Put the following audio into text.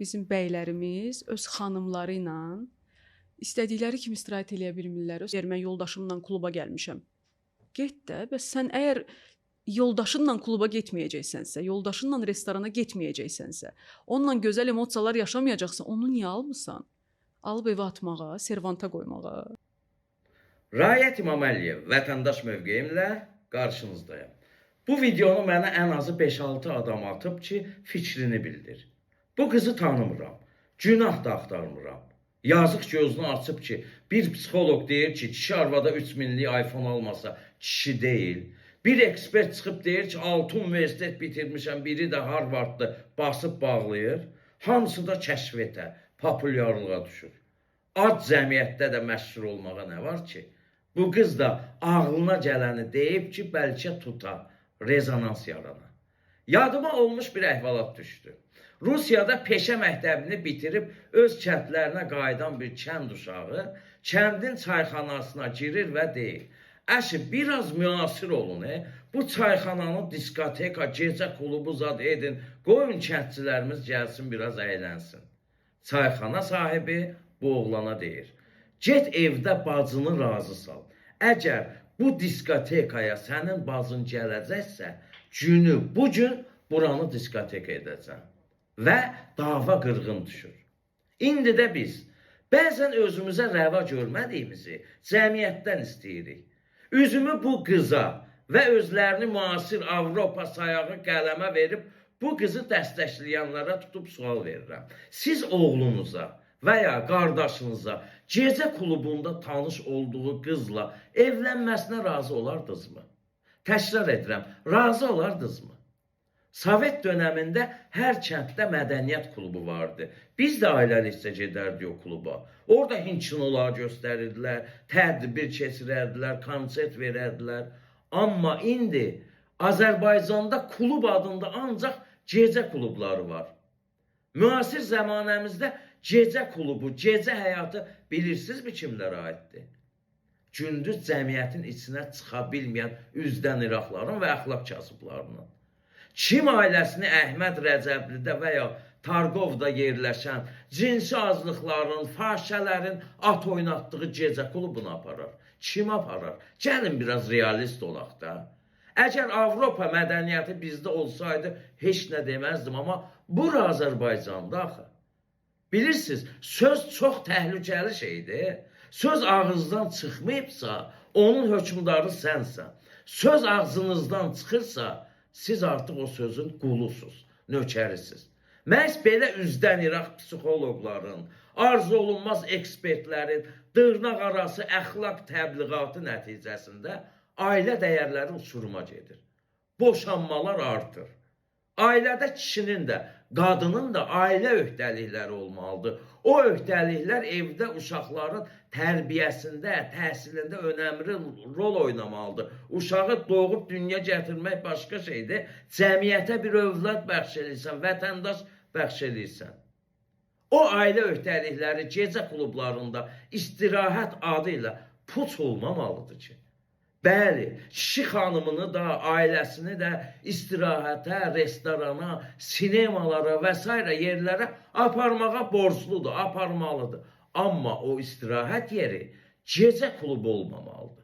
bizim bəylərimiz öz xanımları ilə istədikləri kimi istirahət eləyə bilmirlər. Deyir, mən yoldaşımla kluba gəlmişəm. Get də, bəs sən əgər yoldaşınla kluba getməyəcəksənsə, yoldaşınla restorana getməyəcəksənsə, onunla gözəl emosiyalar yaşamayacaqsan, onu niyə almısan? Alıb evə atmağa, servanta qoymağa. Rayət İmaməliyev, vətəndaş mövqeyimlə qarşınızdayım. Bu videonu mənə ən azı 5-6 adam atıb ki, fikrini bildir. Bu qızı tanımıram, günah da axtarmıram. Yazıq gözünü açıb ki, bir psixoloq deyir ki, kişi arvada 3000'lik iPhone almasa kişi deyil. Bir ekspert çıxıb deyir ki, 6 universitet bitirmişəm, biri də Harvard'da basıb bağlayır. Hamısı da kəşfətə, populyarlığa düşür. Ad cəmiyyətdə də məşhur olmağa nə var ki? Bu qız da ağlına gələni deyib ki, bəlkə tuta, rezonans yarana. Yadıma olmuş bir əhvalat düşdü. Rusiyada peşə məktəbini bitirib öz kəndlərinə qayıdan bir kənd uşağı kəndin çayxanasına girir və deyir: "Əşi, biraz müasir olun, bu çayxananı diskoteka, gecə klubu zad edin, qoyun kəndçilərimiz gəlsin, biraz əylənsin." Çayxana sahibi bu oğlana deyir: "Get evdə bacını razı sal. Əgər bu diskotekaya sənin bacın gələcəksə, günü bugün buranı diskoteka edəcəm." Və dava qırğın düşür. İndi də biz bəzən özümüzə rəva görmədiyimizi cəmiyyətdən istəyirik. Üzümü bu qıza və özlərini müasir Avropa sayağı qələmə verib bu qızı dəstəkləyənlərə tutub sual verirəm. Siz oğlunuza və ya qardaşınıza gecə klubunda tanış olduğu qızla evlənməsinə razı olardınızmı? Təkrar edirəm, razı olardınızmı? Sovet dönemində hər kənddə mədəniyyət klubu vardı. Biz də ailəlikcə gedərdik o kluba. Orada Hind kinoları göstərirdilər, tədbir keçirərdilər, konsert verərdilər. Amma indi Azərbaycanda klub adında ancaq gecə klubları var. Müasir zamanəmizdə gecə klubu, gecə həyatı bilirsinizmi kimlərə aiddir? Gündüz cəmiyyətin içinə çıxa bilməyən üzdən iraqların və əxlaq kasıblarının. Kim ailəsini Əhməd Rəcəblidə və ya Targovda yerləşən cinsi azlıqların, fahişələrin at oynatdığı gecə klubuna aparar? Kim aparar? Gəlin biraz realist olaq da. Əgər Avropa mədəniyyəti bizdə olsaydı heç nə deməzdim, amma bura Azərbaycanda axı. Bilirsiniz, söz çox təhlükəli şeydir. Söz ağızdan çıxmayıbsa, onun hökmdarı sənsən. Söz ağzınızdan çıxırsa, siz artıq o sözün qulusunuz, nökərisiz. Məhz belə üzdən iraq psixoloqların, arzu olunmaz ekspertlərin dırnaq arası əxlaq təbliğatı nəticəsində ailə dəyərləri uçuruma gedir. Boşanmalar artır. Ailədə kişinin də, qadının da ailə öhdəlikləri olmalıdır. O öhdəliklər evdə uşaqların tərbiyəsində, təhsilində önəmli rol oynamalıdır. Uşağı doğub dünya gətirmək başqa şeydir. Cəmiyyətə bir övlad bəxş edirsən, vətəndaş bəxş edirsən. O ailə öhdəlikləri gecə klublarında istirahət adı ilə puç olmamalıdır ki. Bəli, kişi xanımını da, ailəsini də istirahətə, restorana, sinemalara və s. yerlərə aparmağa borcludur, aparmalıdır. Amma o istirahət yeri gecə klubu olmamalıdır.